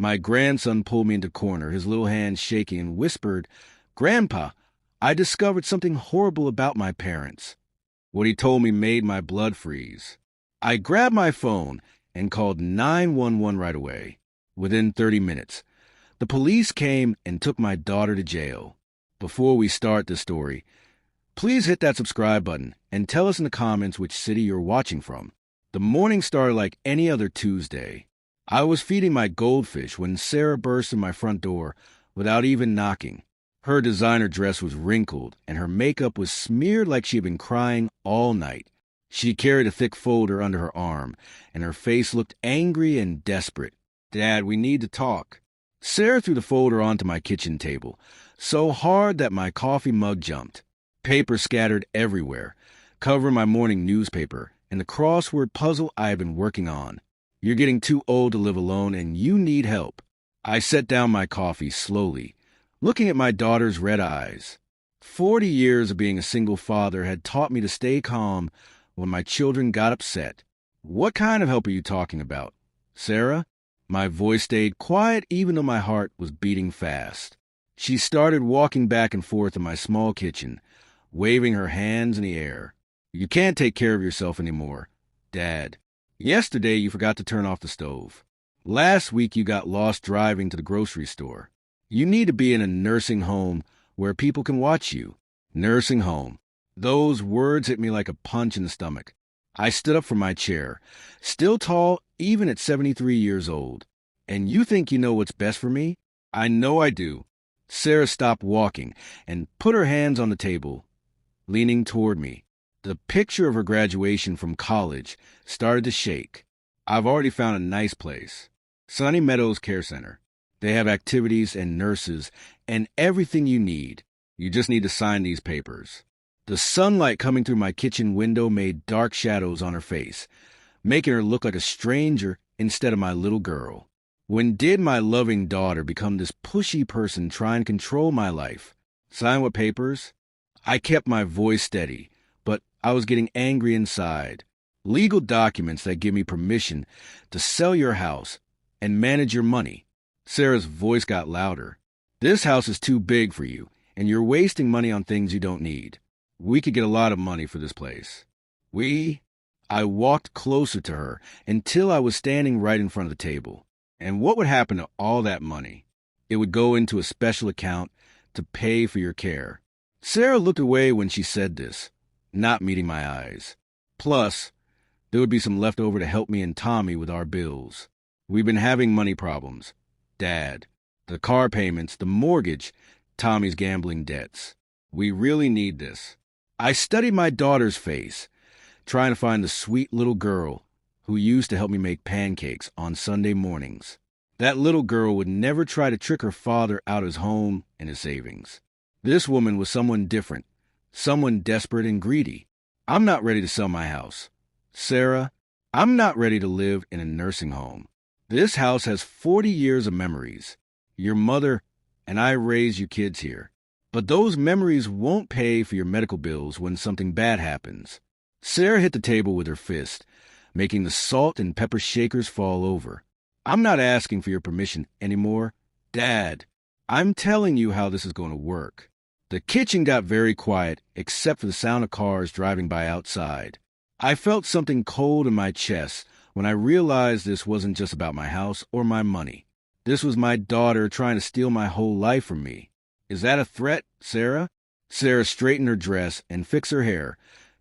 My grandson pulled me into the corner, his little hands shaking, and whispered, "Grandpa, I discovered something horrible about my parents." What he told me made my blood freeze. I grabbed my phone and called 911 right away. Within 30 minutes, the police came and took my daughter to jail. Before we start the story, please hit that subscribe button and tell us in the comments which city you're watching from. The morning started like any other Tuesday. I was feeding my goldfish when Sarah burst in my front door without even knocking. Her designer dress was wrinkled and her makeup was smeared like she had been crying all night. She carried a thick folder under her arm, and her face looked angry and desperate. "Dad, we need to talk." Sarah threw the folder onto my kitchen table, so hard that my coffee mug jumped. Paper scattered everywhere, covering my morning newspaper and the crossword puzzle I had been working on. "You're getting too old to live alone, and you need help." I set down my coffee slowly, looking at my daughter's red eyes. 40 years of being a single father had taught me to stay calm when my children got upset. "What kind of help are you talking about, Sarah?" My voice stayed quiet even though my heart was beating fast. She started walking back and forth in my small kitchen, waving her hands in the air. "You can't take care of yourself anymore, Dad. Yesterday you forgot to turn off the stove. Last week you got lost driving to the grocery store. You need to be in a nursing home where people can watch you." Nursing home. Those words hit me like a punch in the stomach. I stood up from my chair, still tall even at 73 years old. "And you think you know what's best for me?" "I know I do." Sarah stopped walking and put her hands on the table, leaning toward me. The picture of her graduation from college started to shake. "I've already found a nice place. Sunny Meadows Care Center. They have activities and nurses and everything you need. You just need to sign these papers." The sunlight coming through my kitchen window made dark shadows on her face, making her look like a stranger instead of my little girl. When did my loving daughter become this pushy person trying to control my life? "Sign what papers?" I kept my voice steady, but I was getting angry inside. "Legal documents that give me permission to sell your house and manage your money." Sarah's voice got louder. "This house is too big for you, and you're wasting money on things you don't need. We could get a lot of money for this place." I walked closer to her until I was standing right in front of the table. "And what would happen to all that money?" "It would go into a special account to pay for your care." Sarah looked away when she said this, not meeting my eyes. "Plus, there would be some left over to help me and Tommy with our bills. We've been having money problems, Dad. The car payments, the mortgage, Tommy's gambling debts. We really need this." I studied my daughter's face, trying to find the sweet little girl who used to help me make pancakes on Sunday mornings. That little girl would never try to trick her father out of his home and his savings. This woman was someone different, someone desperate and greedy. "I'm not ready to sell my house. Sarah, I'm not ready to live in a nursing home. This house has 40 years of memories. Your mother and I raised you kids here. But those memories won't pay for your medical bills when something bad happens." Sarah hit the table with her fist, making the salt and pepper shakers fall over. "I'm not asking for your permission anymore, Dad. I'm telling you how this is going to work." The kitchen got very quiet, except for the sound of cars driving by outside. I felt something cold in my chest when I realized this wasn't just about my house or my money. This was my daughter trying to steal my whole life from me. "Is that a threat, Sarah?" Sarah straightened her dress and fixed her hair,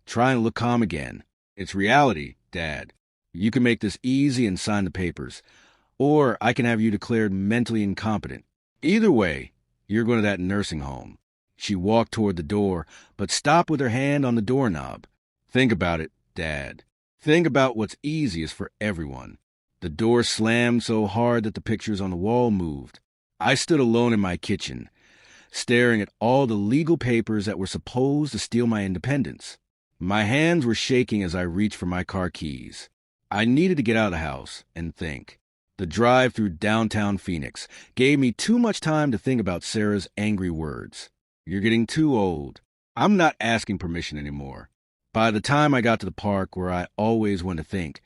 trying to look calm again. "It's reality, Dad. You can make this easy and sign the papers, or I can have you declared mentally incompetent. Either way, you're going to that nursing home." She walked toward the door, but stopped with her hand on the doorknob. "Think about it, Dad. Think about what's easiest for everyone." The door slammed so hard that the pictures on the wall moved. I stood alone in my kitchen, staring at all the legal papers that were supposed to steal my independence. My hands were shaking as I reached for my car keys. I needed to get out of the house and think. The drive through downtown Phoenix gave me too much time to think about Sarah's angry words. "You're getting too old. I'm not asking permission anymore." By the time I got to the park where I always went to think,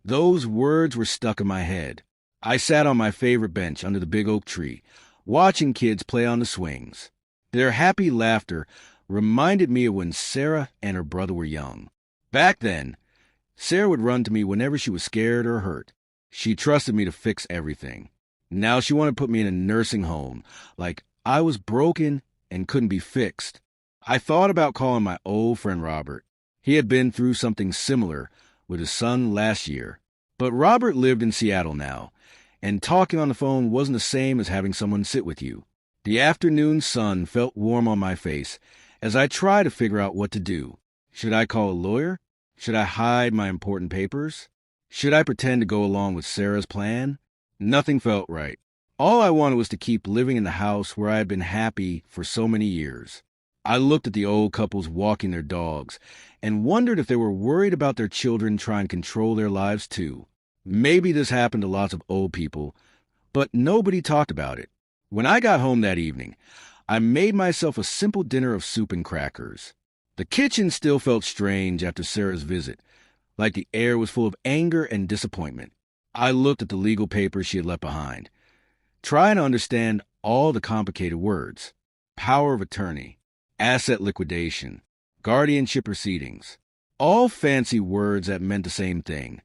those words were stuck in my head. I sat on my favorite bench under the big oak tree, watching kids play on the swings. Their happy laughter reminded me of when Sarah and her brother were young. Back then, Sarah would run to me whenever she was scared or hurt. She trusted me to fix everything. Now she wanted to put me in a nursing home, like I was broken and couldn't be fixed. I thought about calling my old friend Robert. He had been through something similar with his son last year. But Robert lived in Seattle now, and talking on the phone wasn't the same as having someone sit with you. The afternoon sun felt warm on my face as I tried to figure out what to do. Should I call a lawyer? Should I hide my important papers? Should I pretend to go along with Sarah's plan? Nothing felt right. All I wanted was to keep living in the house where I had been happy for so many years. I looked at the old couples walking their dogs and wondered if they were worried about their children trying to control their lives too. Maybe this happened to lots of old people, but nobody talked about it. When I got home that evening, I made myself a simple dinner of soup and crackers. The kitchen still felt strange after Sarah's visit, like the air was full of anger and disappointment. I looked at the legal papers she had left behind, trying to understand all the complicated words. Power of attorney, asset liquidation, guardianship proceedings. All fancy words that meant the same thing.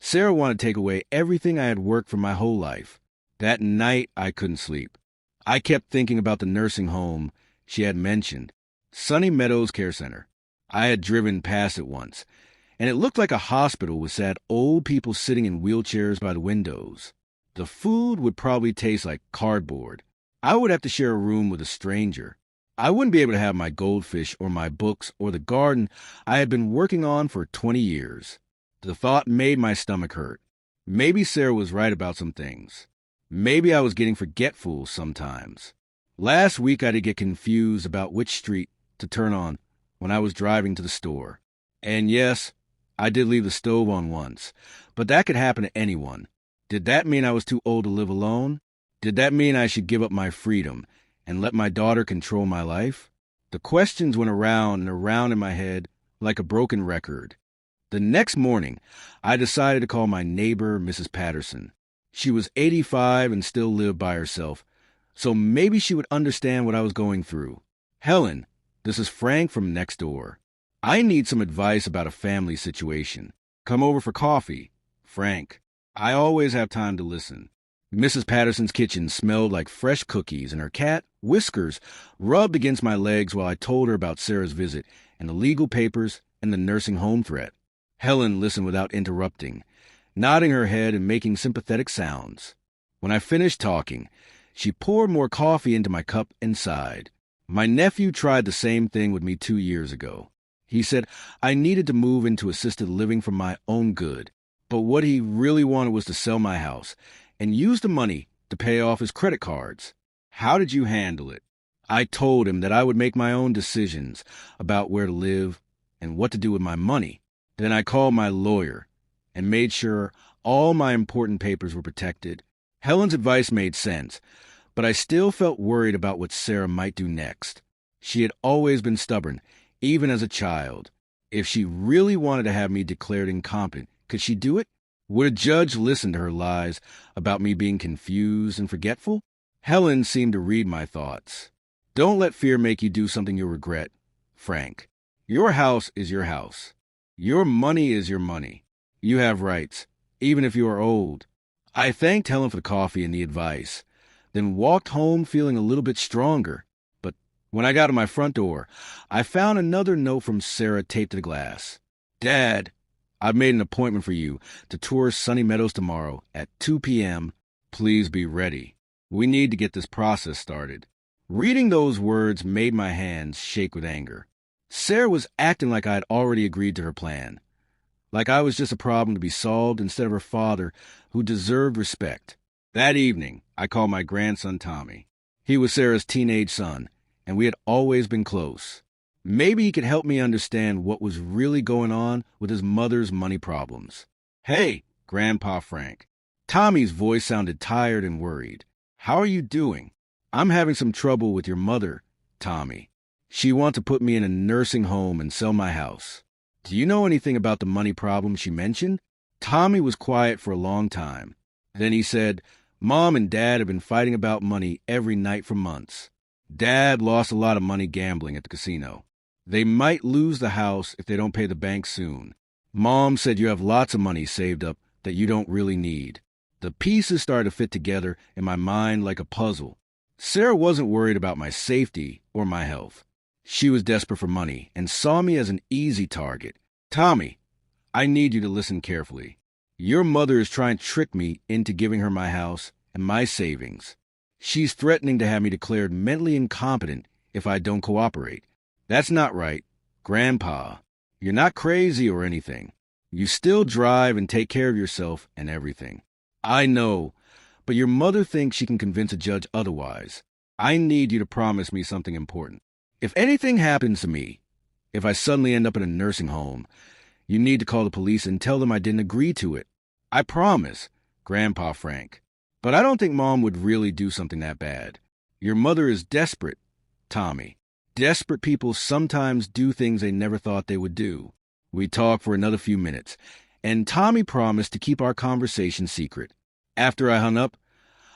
Sarah wanted to take away everything I had worked for my whole life. That night, I couldn't sleep. I kept thinking about the nursing home she had mentioned, Sunny Meadows Care Center. I had driven past it once, and it looked like a hospital with sad old people sitting in wheelchairs by the windows. The food would probably taste like cardboard. I would have to share a room with a stranger. I wouldn't be able to have my goldfish or my books or the garden I had been working on for 20 years. The thought made my stomach hurt. Maybe Sarah was right about some things. Maybe I was getting forgetful sometimes. Last week I did get confused about which street to turn on when I was driving to the store. And yes, I did leave the stove on once, but that could happen to anyone. Did that mean I was too old to live alone? Did that mean I should give up my freedom and let my daughter control my life? The questions went around and around in my head like a broken record. The next morning, I decided to call my neighbor, Mrs. Patterson. She was 85 and still lived by herself, so maybe she would understand what I was going through. Helen, this is Frank from next door. I need some advice about a family situation. Come over for coffee. Frank. I always have time to listen. Mrs. Patterson's kitchen smelled like fresh cookies, and her cat, Whiskers, rubbed against my legs while I told her about Sarah's visit and the legal papers and the nursing home threat. Helen listened without interrupting, nodding her head and making sympathetic sounds. When I finished talking, she poured more coffee into my cup and sighed. My nephew tried the same thing with me 2 years ago. He said I needed to move into assisted living for my own good, but what he really wanted was to sell my house and use the money to pay off his credit cards. How did you handle it? I told him that I would make my own decisions about where to live and what to do with my money. Then I called my lawyer and made sure all my important papers were protected. Helen's advice made sense, but I still felt worried about what Sarah might do next. She had always been stubborn, even as a child. If she really wanted to have me declared incompetent, could she do it? Would a judge listen to her lies about me being confused and forgetful? Helen seemed to read my thoughts. Don't let fear make you do something you'll regret, Frank. Your house is your house. Your money is your money. You have rights, even if you are old. I thanked Helen for the coffee and the advice, then walked home feeling a little bit stronger. But when I got to my front door, I found another note from Sarah taped to the glass. Dad, I've made an appointment for you to tour Sunny Meadows tomorrow at 2 p.m. Please be ready. We need to get this process started. Reading those words made my hands shake with anger. Sarah was acting like I had already agreed to her plan, like I was just a problem to be solved instead of her father, who deserved respect. That evening, I called my grandson Tommy. He was Sarah's teenage son, and we had always been close. Maybe he could help me understand what was really going on with his mother's money problems. Hey, Grandpa Frank. Tommy's voice sounded tired and worried. How are you doing? I'm having some trouble with your mother, Tommy. She wants to put me in a nursing home and sell my house. Do you know anything about the money problem she mentioned? Tommy was quiet for a long time. Then he said, Mom and Dad have been fighting about money every night for months. Dad lost a lot of money gambling at the casino. They might lose the house if they don't pay the bank soon. Mom said you have lots of money saved up that you don't really need. The pieces started to fit together in my mind like a puzzle. Sarah wasn't worried about my safety or my health. She was desperate for money and saw me as an easy target. Tommy, I need you to listen carefully. Your mother is trying to trick me into giving her my house and my savings. She's threatening to have me declared mentally incompetent if I don't cooperate. That's not right. Grandpa, you're not crazy or anything. You still drive and take care of yourself and everything. I know, but your mother thinks she can convince a judge otherwise. I need you to promise me something important. If anything happens to me, if I suddenly end up in a nursing home, you need to call the police and tell them I didn't agree to it. I promise, Grandpa Frank. But I don't think Mom would really do something that bad. Your mother is desperate, Tommy. Desperate people sometimes do things they never thought they would do. We talked for another few minutes, and Tommy promised to keep our conversation secret. After I hung up,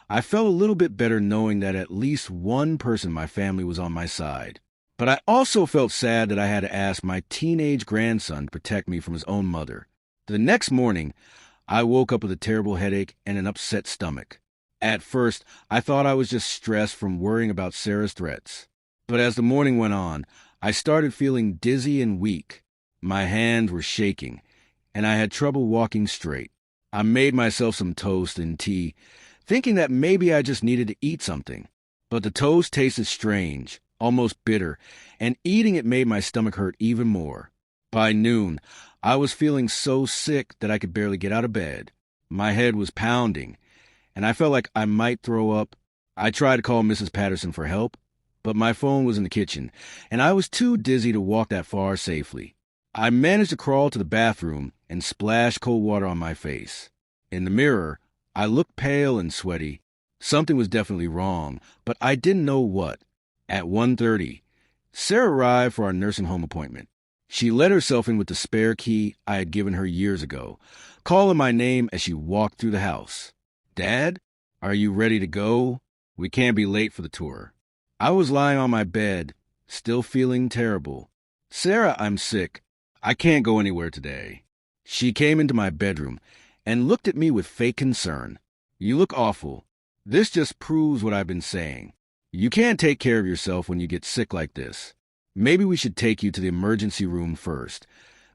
I felt a little bit better knowing that at least one person in my family was on my side. But I also felt sad that I had to ask my teenage grandson to protect me from his own mother. The next morning, I woke up with a terrible headache and an upset stomach. At first, I thought I was just stressed from worrying about Sarah's threats. But as the morning went on, I started feeling dizzy and weak. My hands were shaking, and I had trouble walking straight. I made myself some toast and tea, thinking that maybe I just needed to eat something. But the toast tasted strange, almost bitter, and eating it made my stomach hurt even more. By noon, I was feeling so sick that I could barely get out of bed. My head was pounding, and I felt like I might throw up. I tried to call Mrs. Patterson for help, but my phone was in the kitchen, and I was too dizzy to walk that far safely. I managed to crawl to the bathroom and splash cold water on my face. In the mirror, I looked pale and sweaty. Something was definitely wrong, but I didn't know what. At 1:30, Sarah arrived for our nursing home appointment. She let herself in with the spare key I had given her years ago, calling my name as she walked through the house. Dad, are you ready to go? We can't be late for the tour. I was lying on my bed, still feeling terrible. Sarah, I'm sick. I can't go anywhere today. She came into my bedroom and looked at me with fake concern. You look awful. This just proves what I've been saying. You can't take care of yourself when you get sick like this. Maybe we should take you to the emergency room first,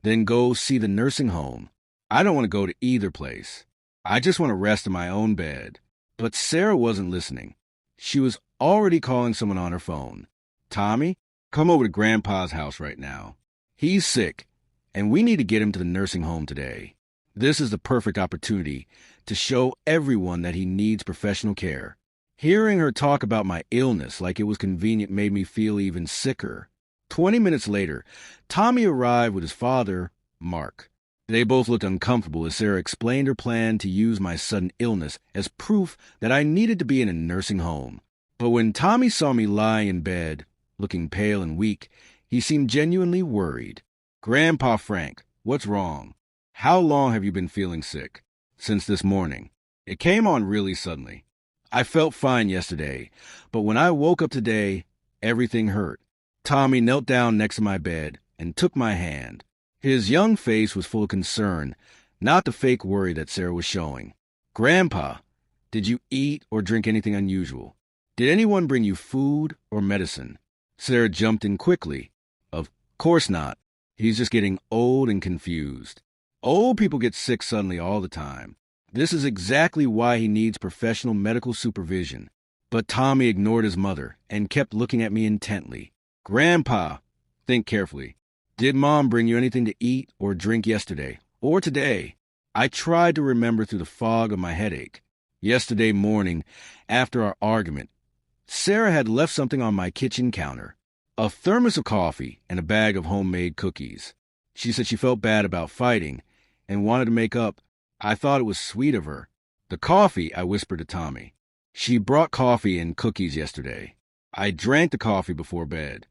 then go see the nursing home. I don't want to go to either place. I just want to rest in my own bed. But Sarah wasn't listening. She was already calling someone on her phone. Tommy, come over to Grandpa's house right now. He's sick, and we need to get him to the nursing home today. This is the perfect opportunity to show everyone that he needs professional care. Hearing her talk about my illness like it was convenient made me feel even sicker. 20 minutes later, Tommy arrived with his father, Mark. They both looked uncomfortable as Sarah explained her plan to use my sudden illness as proof that I needed to be in a nursing home. But when Tommy saw me lying in bed, looking pale and weak, he seemed genuinely worried. Grandpa Frank, what's wrong? How long have you been feeling sick? Since this morning. It came on really suddenly. I felt fine yesterday, but when I woke up today, everything hurt. Tommy knelt down next to my bed and took my hand. His young face was full of concern, not the fake worry that Sarah was showing. Grandpa, did you eat or drink anything unusual? Did anyone bring you food or medicine? Sarah jumped in quickly. Of course not. He's just getting old and confused. Old people get sick suddenly all the time. This is exactly why he needs professional medical supervision. But Tommy ignored his mother and kept looking at me intently. Grandpa, think carefully. Did Mom bring you anything to eat or drink yesterday or today? I tried to remember through the fog of my headache. Yesterday morning, after our argument, Sarah had left something on my kitchen counter. A thermos of coffee and a bag of homemade cookies. She said she felt bad about fighting and wanted to make up. I thought it was sweet of her. The coffee, I whispered to Tommy. She brought coffee and cookies yesterday. I drank the coffee before bed.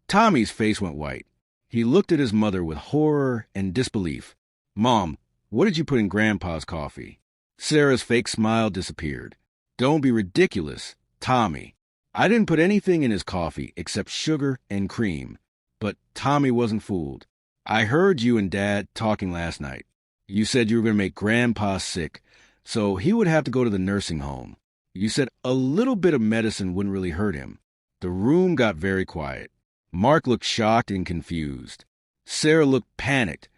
Tommy's face went white. He looked at his mother with horror and disbelief. Mom, what did you put in Grandpa's coffee? Sarah's fake smile disappeared. Don't be ridiculous, Tommy. I didn't put anything in his coffee except sugar and cream. But Tommy wasn't fooled. I heard you and Dad talking last night. You said you were going to make Grandpa sick, so he would have to go to the nursing home. You said a little bit of medicine wouldn't really hurt him. The room got very quiet. Mark looked shocked and confused. Sarah looked panicked,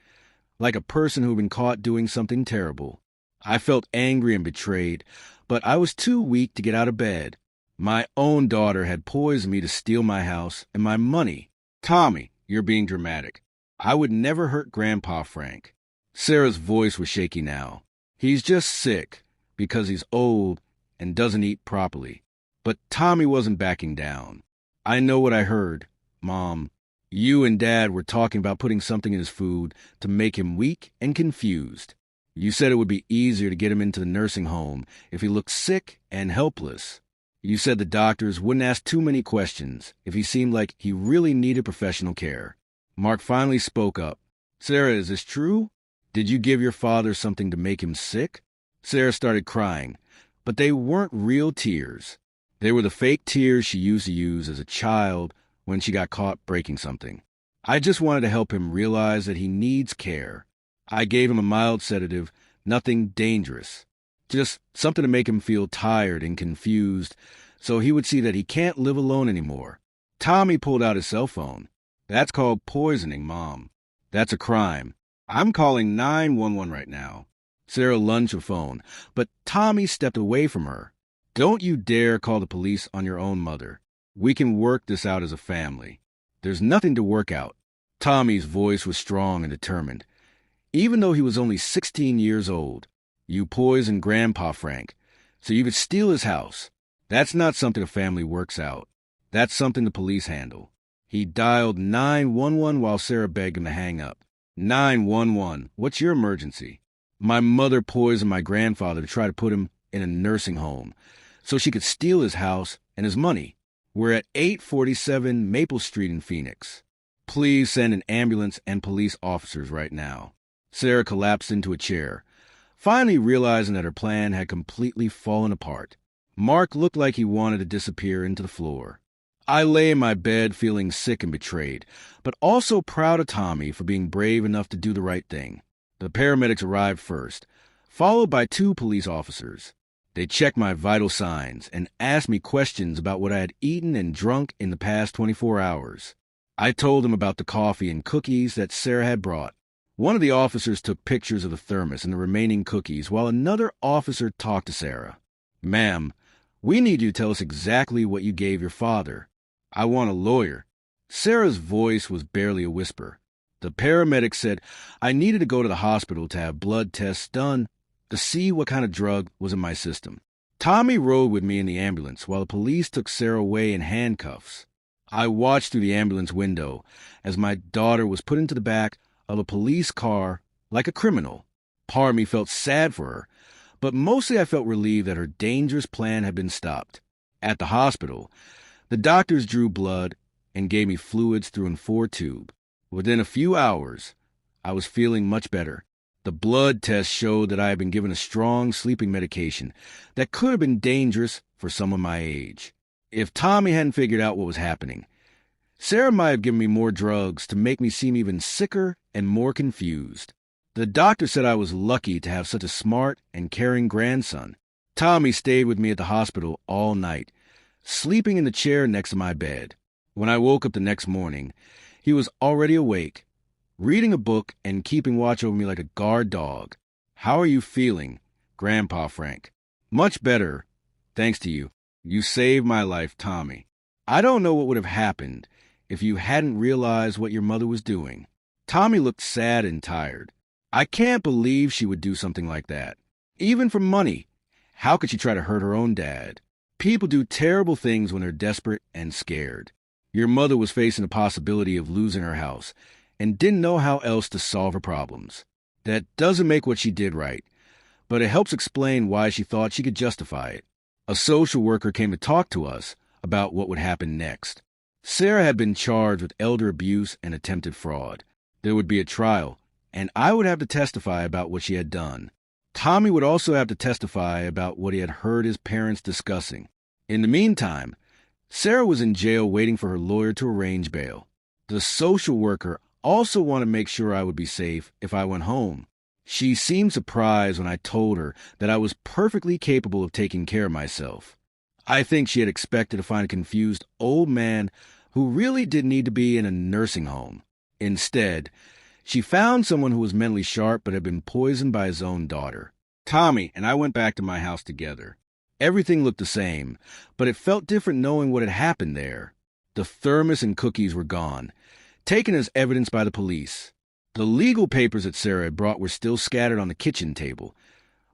like a person who had been caught doing something terrible. I felt angry and betrayed, but I was too weak to get out of bed. My own daughter had poisoned me to steal my house and my money. Tommy, you're being dramatic. I would never hurt Grandpa Frank. Sarah's voice was shaky now. He's just sick because he's old and doesn't eat properly. But Tommy wasn't backing down. I know what I heard, Mom. You and Dad were talking about putting something in his food to make him weak and confused. You said it would be easier to get him into the nursing home if he looked sick and helpless. You said the doctors wouldn't ask too many questions if he seemed like he really needed professional care. Mark finally spoke up. Sarah, is this true? Did you give your father something to make him sick? Sarah started crying, but they weren't real tears. They were the fake tears she used to use as a child when she got caught breaking something. I just wanted to help him realize that he needs care. I gave him a mild sedative, nothing dangerous. Just something to make him feel tired and confused so he would see that he can't live alone anymore. Tommy pulled out his cell phone. That's called poisoning, Mom. That's a crime. I'm calling 911 right now. Sarah lunged her phone, but Tommy stepped away from her. Don't you dare call the police on your own mother. We can work this out as a family. There's nothing to work out. Tommy's voice was strong and determined. Even though he was only 16 years old, you poisoned Grandpa Frank, so you could steal his house. That's not something a family works out. That's something the police handle. He dialed 911 while Sarah begged him to hang up. 911, what's your emergency? My mother poisoned my grandfather to try to put him in a nursing home so she could steal his house and his money. We're at 847 Maple Street in Phoenix. Please send an ambulance and police officers right now. Sarah collapsed into a chair, finally realizing that her plan had completely fallen apart. Mark looked like he wanted to disappear into the floor. I lay in my bed feeling sick and betrayed, but also proud of Tommy for being brave enough to do the right thing. The paramedics arrived first, followed by 2 police officers. They checked my vital signs and asked me questions about what I had eaten and drunk in the past 24 hours. I told them about the coffee and cookies that Sarah had brought. One of the officers took pictures of the thermos and the remaining cookies while another officer talked to Sarah. Ma'am, we need you to tell us exactly what you gave your father. I want a lawyer. Sarah's voice was barely a whisper. The paramedic said I needed to go to the hospital to have blood tests done to see what kind of drug was in my system. Tommy rode with me in the ambulance while the police took Sarah away in handcuffs. I watched through the ambulance window as my daughter was put into the back of a police car like a criminal. Part of me felt sad for her, but mostly I felt relieved that her dangerous plan had been stopped. At the hospital, the doctors drew blood and gave me fluids through an 4-tube. Within a few hours, I was feeling much better. The blood test showed that I had been given a strong sleeping medication that could have been dangerous for someone my age. If Tommy hadn't figured out what was happening, Sarah might have given me more drugs to make me seem even sicker and more confused. The doctor said I was lucky to have such a smart and caring grandson. Tommy stayed with me at the hospital all night, sleeping in the chair next to my bed. When I woke up the next morning, he was already awake, reading a book and keeping watch over me like a guard dog. How are you feeling, Grandpa Frank? Much better, thanks to you. You saved my life, Tommy. I don't know what would have happened if you hadn't realized what your mother was doing. Tommy looked sad and tired. I can't believe she would do something like that. Even for money. How could she try to hurt her own dad? People do terrible things when they're desperate and scared. Your mother was facing the possibility of losing her house and didn't know how else to solve her problems. That doesn't make what she did right, but it helps explain why she thought she could justify it. A social worker came to talk to us about what would happen next. Sarah had been charged with elder abuse and attempted fraud. There would be a trial, and I would have to testify about what she had done. Tommy would also have to testify about what he had heard his parents discussing. In the meantime, Sarah was in jail waiting for her lawyer to arrange bail. The social worker also wanted to make sure I would be safe if I went home. She seemed surprised when I told her that I was perfectly capable of taking care of myself. I think she had expected to find a confused old man who really didn't need to be in a nursing home. Instead, she found someone who was mentally sharp but had been poisoned by his own daughter. Tommy and I went back to my house together. Everything looked the same, but it felt different knowing what had happened there. The thermos and cookies were gone, taken as evidence by the police. The legal papers that Sarah had brought were still scattered on the kitchen table,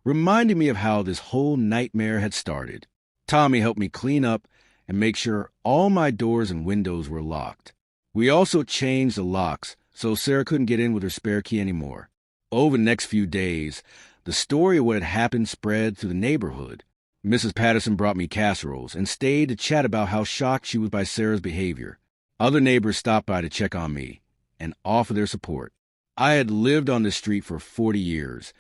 reminding me of how this whole nightmare had started. Tommy helped me clean up and make sure all my doors and windows were locked. We also changed the locks so Sarah couldn't get in with her spare key anymore. Over the next few days, the story of what had happened spread through the neighborhood. Mrs. Patterson brought me casseroles and stayed to chat about how shocked she was by Sarah's behavior. Other neighbors stopped by to check on me and offer their support. I had lived on this street for 40 years,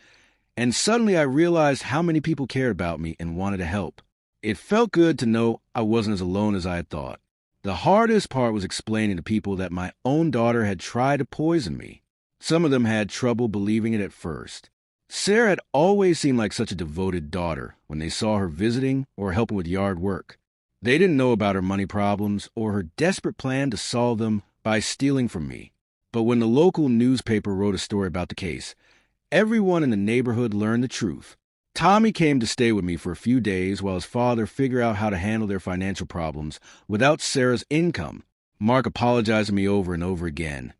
and suddenly I realized how many people cared about me and wanted to help. It felt good to know I wasn't as alone as I had thought. The hardest part was explaining to people that my own daughter had tried to poison me. Some of them had trouble believing it at first. Sarah had always seemed like such a devoted daughter when they saw her visiting or helping with yard work. They didn't know about her money problems or her desperate plan to solve them by stealing from me. But when the local newspaper wrote a story about the case, everyone in the neighborhood learned the truth. Tommy came to stay with me for a few days while his father figured out how to handle their financial problems without Sarah's income. Mark apologized to me over and over again,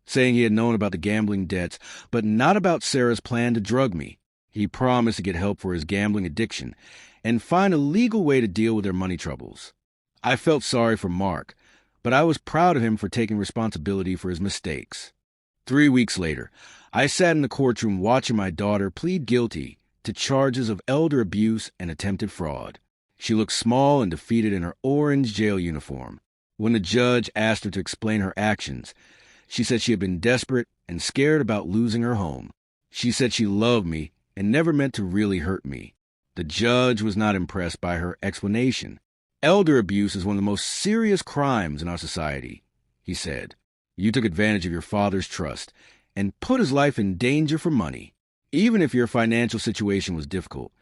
saying he had known about the gambling debts, but not about Sarah's plan to drug me. He promised to get help for his gambling addiction and find a legal way to deal with their money troubles. I felt sorry for Mark, but I was proud of him for taking responsibility for his mistakes. 3 weeks later, I sat in the courtroom watching my daughter plead guilty to charges of elder abuse and attempted fraud. She looked small and defeated in her orange jail uniform. When the judge asked her to explain her actions, she said she had been desperate and scared about losing her home. She said she loved me and never meant to really hurt me. The judge was not impressed by her explanation. Elder abuse is one of the most serious crimes in our society, he said. You took advantage of your father's trust and put his life in danger for money. Even if your financial situation was difficult,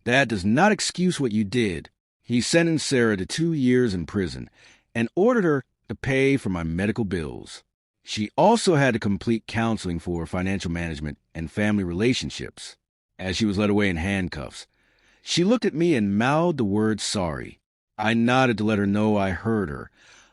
that does not excuse what you did. He sentenced Sarah to 2 years in prison and ordered her to pay for my medical bills. She also had to complete counseling for financial management and family relationships. As she was led away in handcuffs, she looked at me and mouthed the word sorry. I nodded to let her know I heard her,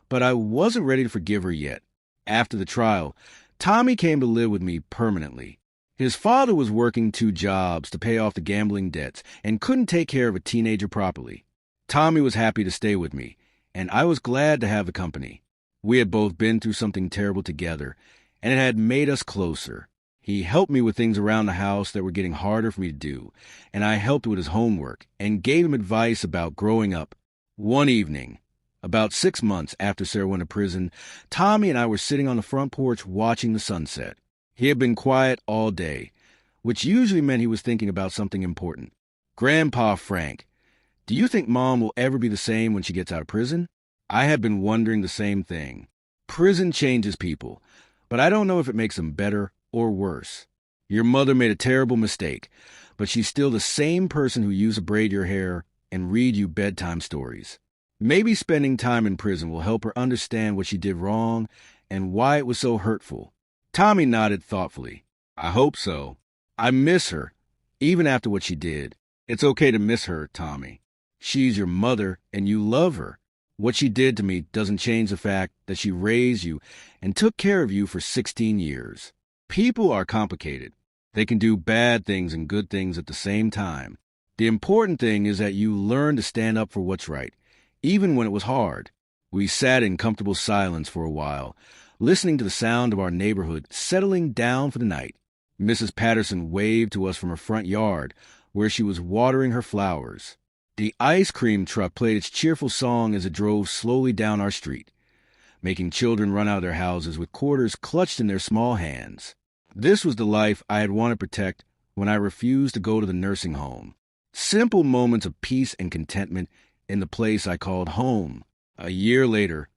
but I wasn't ready to forgive her yet. After the trial, Tommy came to live with me permanently. His father was working 2 jobs to pay off the gambling debts and couldn't take care of a teenager properly. Tommy was happy to stay with me, and I was glad to have the company. We had both been through something terrible together, and it had made us closer. He helped me with things around the house that were getting harder for me to do, and I helped with his homework and gave him advice about growing up. One evening, about 6 months after Sarah went to prison, Tommy and I were sitting on the front porch watching the sunset. He had been quiet all day, which usually meant he was thinking about something important. Grandpa Frank, do you think Mom will ever be the same when she gets out of prison? I had been wondering the same thing. Prison changes people, but I don't know if it makes them better or worse. Your mother made a terrible mistake, but she's still the same person who used to braid your hair and read you bedtime stories. Maybe spending time in prison will help her understand what she did wrong and why it was so hurtful. Tommy nodded thoughtfully. I hope so. I miss her, even after what she did. It's okay to miss her, Tommy. She's your mother, and you love her. What she did to me doesn't change the fact that she raised you and took care of you for 16 years. People are complicated. They can do bad things and good things at the same time. The important thing is that you learn to stand up for what's right, even when it was hard. We sat in comfortable silence for a while, listening to the sound of our neighborhood settling down for the night. Mrs. Patterson waved to us from her front yard, where she was watering her flowers. The ice cream truck played its cheerful song as it drove slowly down our street, making children run out of their houses with quarters clutched in their small hands. This was the life I had wanted to protect when I refused to go to the nursing home. Simple moments of peace and contentment in the place I called home. A year later,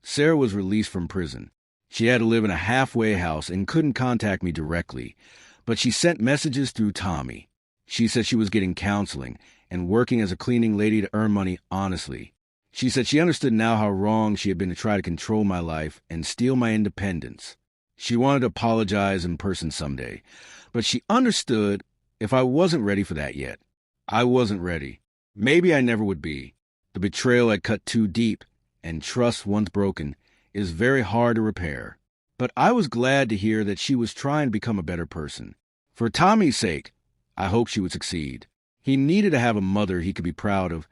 Sarah was released from prison. She had to live in a halfway house and couldn't contact me directly, but she sent messages through Tommy. She said she was getting counseling and working as a cleaning lady to earn money honestly. She said she understood now how wrong she had been to try to control my life and steal my independence. She wanted to apologize in person someday, but she understood if I wasn't ready for that yet. I wasn't ready. Maybe I never would be. The betrayal had cut too deep, and trust once broken is very hard to repair. But I was glad to hear that she was trying to become a better person. For Tommy's sake, I hoped she would succeed. He needed to have a mother he could be proud of,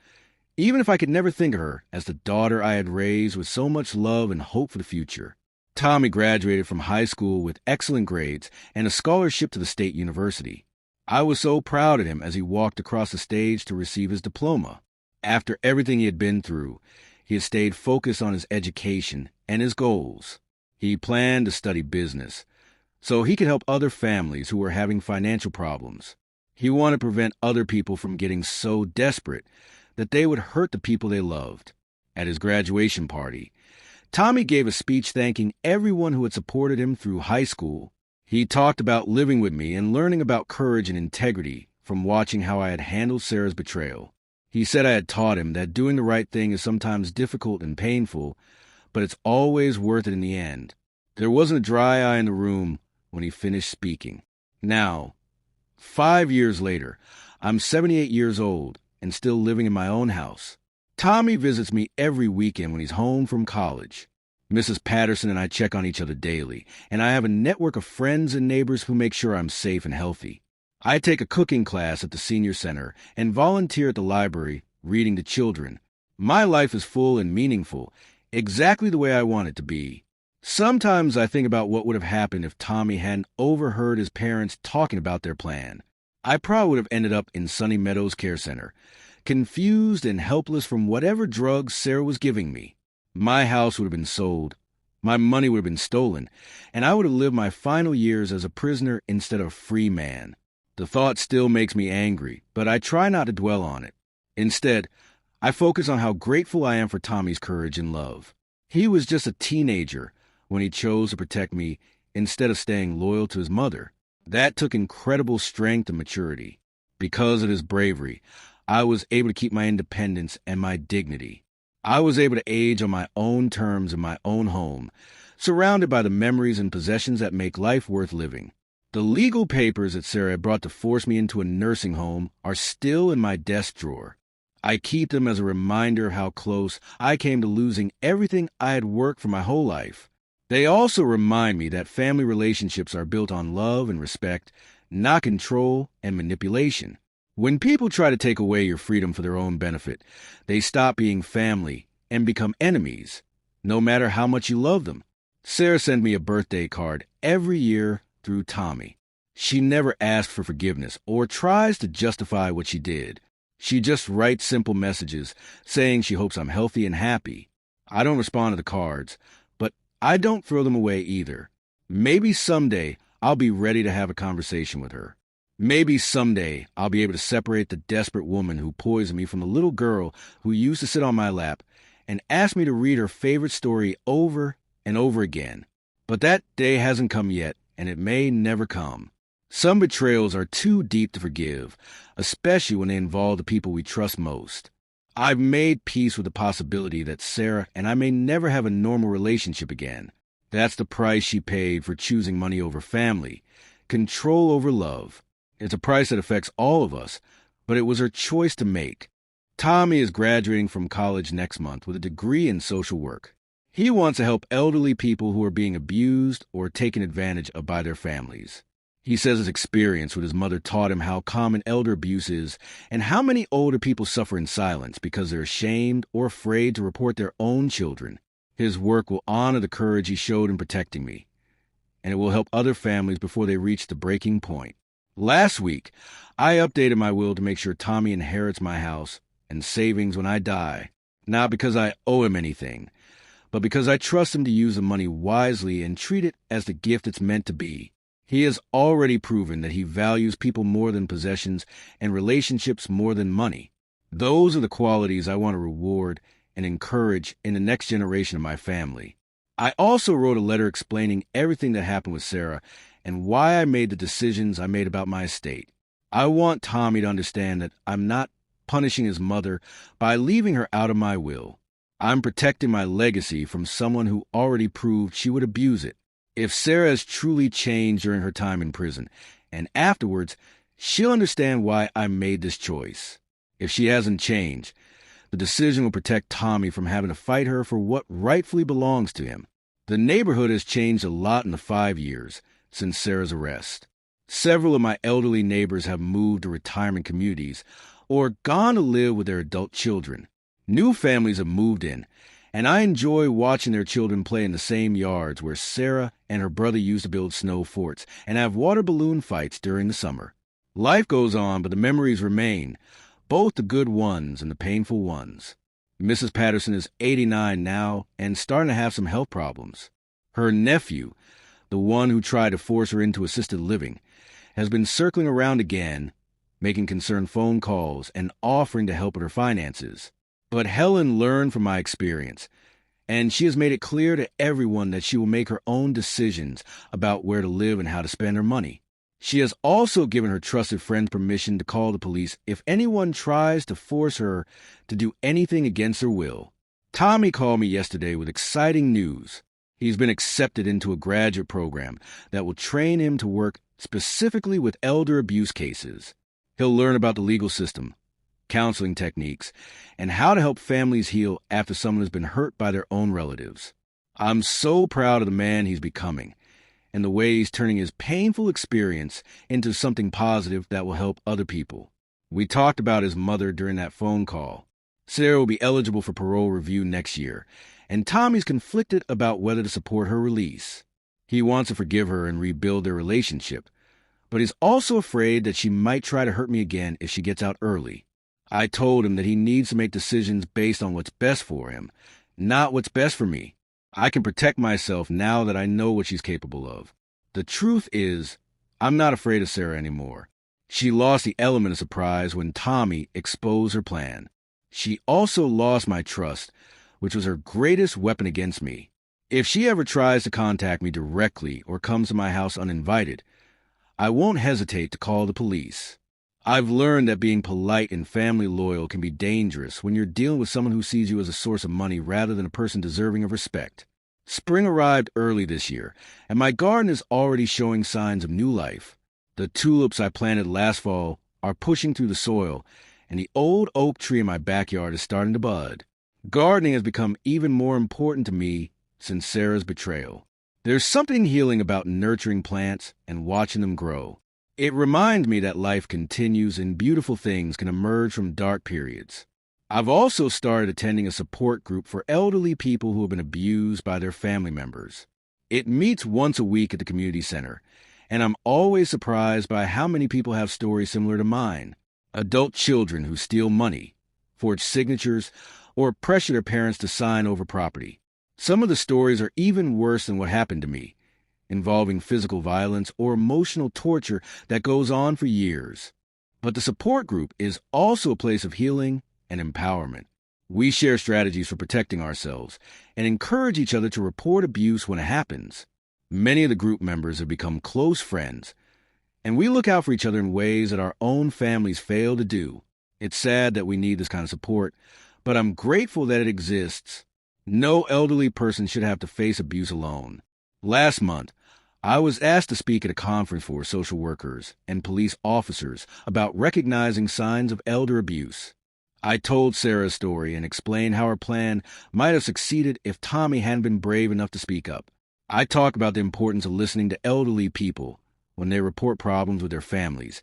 even if I could never think of her as the daughter I had raised with so much love and hope for the future. Tommy graduated from high school with excellent grades and a scholarship to the state university. I was so proud of him as he walked across the stage to receive his diploma. After everything he had been through, he had stayed focused on his education and his goals. He planned to study business so he could help other families who were having financial problems. He wanted to prevent other people from getting so desperate that they would hurt the people they loved. At his graduation party, Tommy gave a speech thanking everyone who had supported him through high school. He talked about living with me and learning about courage and integrity from watching how I had handled Sarah's betrayal. He said I had taught him that doing the right thing is sometimes difficult and painful, but it's always worth it in the end. There wasn't a dry eye in the room when he finished speaking. Now, 5 years later, I'm 78 years old and still living in my own house. Tommy visits me every weekend when he's home from college. Mrs. Patterson and I check on each other daily, and I have a network of friends and neighbors who make sure I'm safe and healthy. I take a cooking class at the senior center and volunteer at the library, reading to children. My life is full and meaningful, exactly the way I want it to be. Sometimes I think about what would have happened if Tommy hadn't overheard his parents talking about their plan. I probably would have ended up in Sunny Meadows Care Center, confused and helpless from whatever drugs Sarah was giving me. My house would have been sold, my money would have been stolen, and I would have lived my final years as a prisoner instead of a free man. The thought still makes me angry, but I try not to dwell on it. Instead, I focus on how grateful I am for Tommy's courage and love. He was just a teenager when he chose to protect me instead of staying loyal to his mother. That took incredible strength and maturity. Because of his bravery, I was able to keep my independence and my dignity. I was able to age on my own terms in my own home, surrounded by the memories and possessions that make life worth living. The legal papers that Sarah had brought to force me into a nursing home are still in my desk drawer. I keep them as a reminder of how close I came to losing everything I had worked for my whole life. They also remind me that family relationships are built on love and respect, not control and manipulation. When people try to take away your freedom for their own benefit, they stop being family and become enemies, no matter how much you love them. Sarah sent me a birthday card every year through Tommy. She never asks for forgiveness or tries to justify what she did. She just writes simple messages saying she hopes I'm healthy and happy. I don't respond to the cards, but I don't throw them away either. Maybe someday I'll be ready to have a conversation with her. Maybe someday I'll be able to separate the desperate woman who poisoned me from the little girl who used to sit on my lap and ask me to read her favorite story over and over again. But that day hasn't come yet, and it may never come. Some betrayals are too deep to forgive, especially when they involve the people we trust most. I've made peace with the possibility that Sarah and I may never have a normal relationship again. That's the price she paid for choosing money over family, control over love. It's a price that affects all of us, but it was her choice to make. Tommy is graduating from college next month with a degree in social work. He wants to help elderly people who are being abused or taken advantage of by their families. He says his experience with his mother taught him how common elder abuse is and how many older people suffer in silence because they're ashamed or afraid to report their own children. His work will honor the courage he showed in protecting me, and it will help other families before they reach the breaking point. Last week, I updated my will to make sure Tommy inherits my house and savings when I die, not because I owe him anything, but because I trust him to use the money wisely and treat it as the gift it's meant to be. He has already proven that he values people more than possessions and relationships more than money. Those are the qualities I want to reward and encourage in the next generation of my family. I also wrote a letter explaining everything that happened with Sarah and why I made the decisions I made about my estate. I want Tommy to understand that I'm not punishing his mother by leaving her out of my will. I'm protecting my legacy from someone who already proved she would abuse it. If Sarah has truly changed during her time in prison, and afterwards, she'll understand why I made this choice. If she hasn't changed, the decision will protect Tommy from having to fight her for what rightfully belongs to him. The neighborhood has changed a lot in the 5 years since Sarah's arrest. Several of my elderly neighbors have moved to retirement communities or gone to live with their adult children. New families have moved in, and I enjoy watching their children play in the same yards where Sarah and her brother used to build snow forts and have water balloon fights during the summer. Life goes on, but the memories remain, both the good ones and the painful ones. Mrs. Patterson is 89 now and starting to have some health problems. Her nephew, the one who tried to force her into assisted living, has been circling around again, making concerned phone calls and offering to help with her finances. But Helen learned from my experience, and she has made it clear to everyone that she will make her own decisions about where to live and how to spend her money. She has also given her trusted friends permission to call the police if anyone tries to force her to do anything against her will. Tommy called me yesterday with exciting news. He's been accepted into a graduate program that will train him to work specifically with elder abuse cases. He'll learn about the legal system, counseling techniques, and how to help families heal after someone has been hurt by their own relatives. I'm so proud of the man he's becoming and the way he's turning his painful experience into something positive that will help other people. We talked about his mother during that phone call. Sarah will be eligible for parole review next year, and Tommy's conflicted about whether to support her release. He wants to forgive her and rebuild their relationship, but he's also afraid that she might try to hurt me again if she gets out early. I told him that he needs to make decisions based on what's best for him, not what's best for me. I can protect myself now that I know what she's capable of. The truth is, I'm not afraid of Sarah anymore. She lost the element of surprise when Tommy exposed her plan. She also lost my trust, which was her greatest weapon against me. If she ever tries to contact me directly or comes to my house uninvited, I won't hesitate to call the police. I've learned that being polite and family loyal can be dangerous when you're dealing with someone who sees you as a source of money rather than a person deserving of respect. Spring arrived early this year, and my garden is already showing signs of new life. The tulips I planted last fall are pushing through the soil, and the old oak tree in my backyard is starting to bud. Gardening has become even more important to me since Sarah's betrayal. There's something healing about nurturing plants and watching them grow. It reminds me that life continues and beautiful things can emerge from dark periods. I've also started attending a support group for elderly people who have been abused by their family members. It meets once a week at the community center, and I'm always surprised by how many people have stories similar to mine. Adult children who steal money, forge signatures, or pressure their parents to sign over property. Some of the stories are even worse than what happened to me, involving physical violence or emotional torture that goes on for years. But the support group is also a place of healing and empowerment. We share strategies for protecting ourselves and encourage each other to report abuse when it happens. Many of the group members have become close friends, and we look out for each other in ways that our own families fail to do. It's sad that we need this kind of support, but I'm grateful that it exists. No elderly person should have to face abuse alone. Last month, I was asked to speak at a conference for social workers and police officers about recognizing signs of elder abuse. I told Sarah's story and explained how her plan might have succeeded if Tommy hadn't been brave enough to speak up. I talked about the importance of listening to elderly people when they report problems with their families,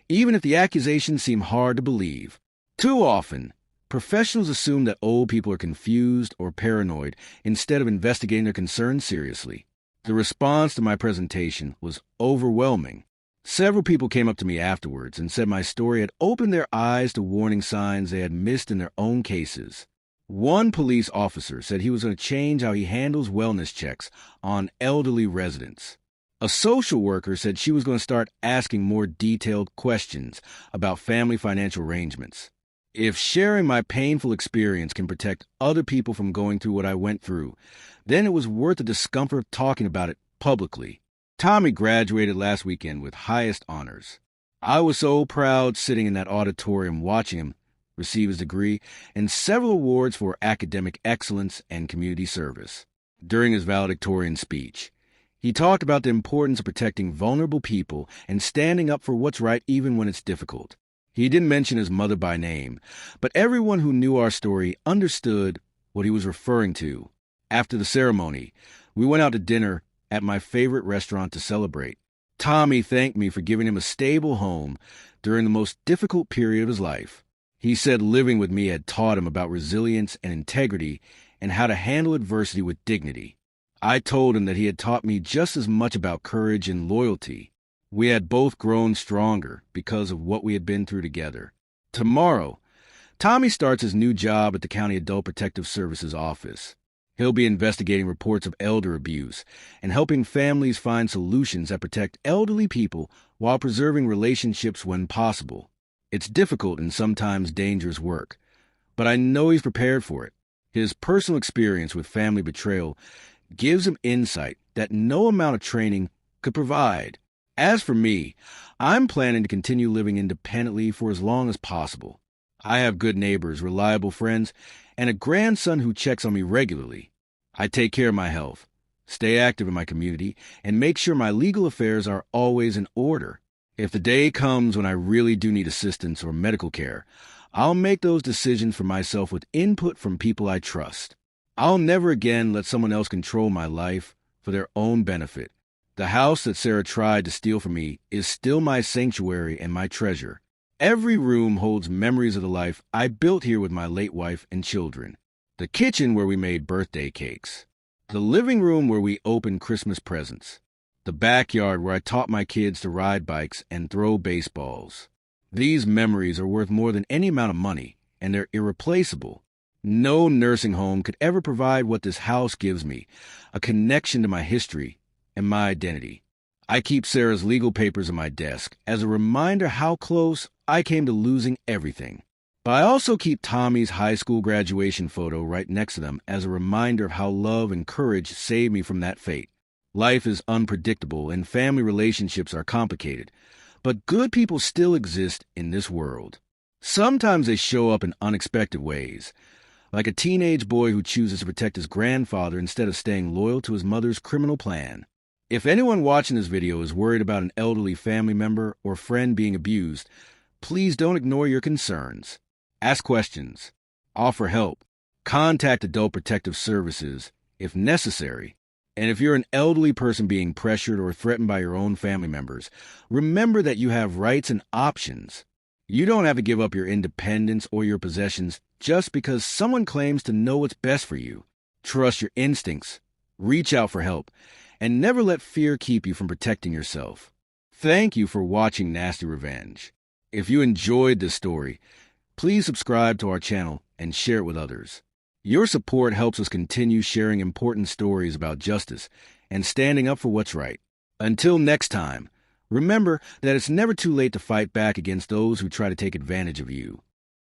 even if the accusations seem hard to believe. Too often, professionals assume that old people are confused or paranoid instead of investigating their concerns seriously. The response to my presentation was overwhelming. Several people came up to me afterwards and said my story had opened their eyes to warning signs they had missed in their own cases. One police officer said he was going to change how he handles wellness checks on elderly residents. A social worker said she was going to start asking more detailed questions about family financial arrangements. If sharing my painful experience can protect other people from going through what I went through, then it was worth the discomfort of talking about it publicly. Tommy graduated last weekend with highest honors. I was so proud sitting in that auditorium watching him receive his degree and several awards for academic excellence and community service. During his valedictorian speech, he talked about the importance of protecting vulnerable people and standing up for what's right even when it's difficult. He didn't mention his mother by name, but everyone who knew our story understood what he was referring to. After the ceremony, we went out to dinner at my favorite restaurant to celebrate. Tommy thanked me for giving him a stable home during the most difficult period of his life. He said living with me had taught him about resilience and integrity and how to handle adversity with dignity. I told him that he had taught me just as much about courage and loyalty. We had both grown stronger because of what we had been through together. Tomorrow, Tommy starts his new job at the County Adult Protective Services office. He'll be investigating reports of elder abuse and helping families find solutions that protect elderly people while preserving relationships when possible. It's difficult and sometimes dangerous work, but I know he's prepared for it. His personal experience with family betrayal gives him insight that no amount of training could provide. As for me, I'm planning to continue living independently for as long as possible. I have good neighbors, reliable friends, and a grandson who checks on me regularly. I take care of my health, stay active in my community, and make sure my legal affairs are always in order. If the day comes when I really do need assistance or medical care, I'll make those decisions for myself with input from people I trust. I'll never again let someone else control my life for their own benefit. The house that Sarah tried to steal from me is still my sanctuary and my treasure. Every room holds memories of the life I built here with my late wife and children. The kitchen where we made birthday cakes. The living room where we opened Christmas presents. The backyard where I taught my kids to ride bikes and throw baseballs. These memories are worth more than any amount of money, and they're irreplaceable. No nursing home could ever provide what this house gives me, a connection to my history and my identity. I keep Sarah's legal papers on my desk as a reminder how close I came to losing everything. But I also keep Tommy's high school graduation photo right next to them as a reminder of how love and courage saved me from that fate. Life is unpredictable and family relationships are complicated, but good people still exist in this world. Sometimes they show up in unexpected ways, like a teenage boy who chooses to protect his grandfather instead of staying loyal to his mother's criminal plan. If anyone watching this video is worried about an elderly family member or friend being abused, please don't ignore your concerns. Ask questions. Offer help. Contact Adult Protective Services if necessary. And if you're an elderly person being pressured or threatened by your own family members, remember that you have rights and options. You don't have to give up your independence or your possessions just because someone claims to know what's best for you. Trust your instincts. Reach out for help. And never let fear keep you from protecting yourself. Thank you for watching Nasty Revenge. If you enjoyed this story, please subscribe to our channel and share it with others. Your support helps us continue sharing important stories about justice and standing up for what's right. Until next time, remember that it's never too late to fight back against those who try to take advantage of you.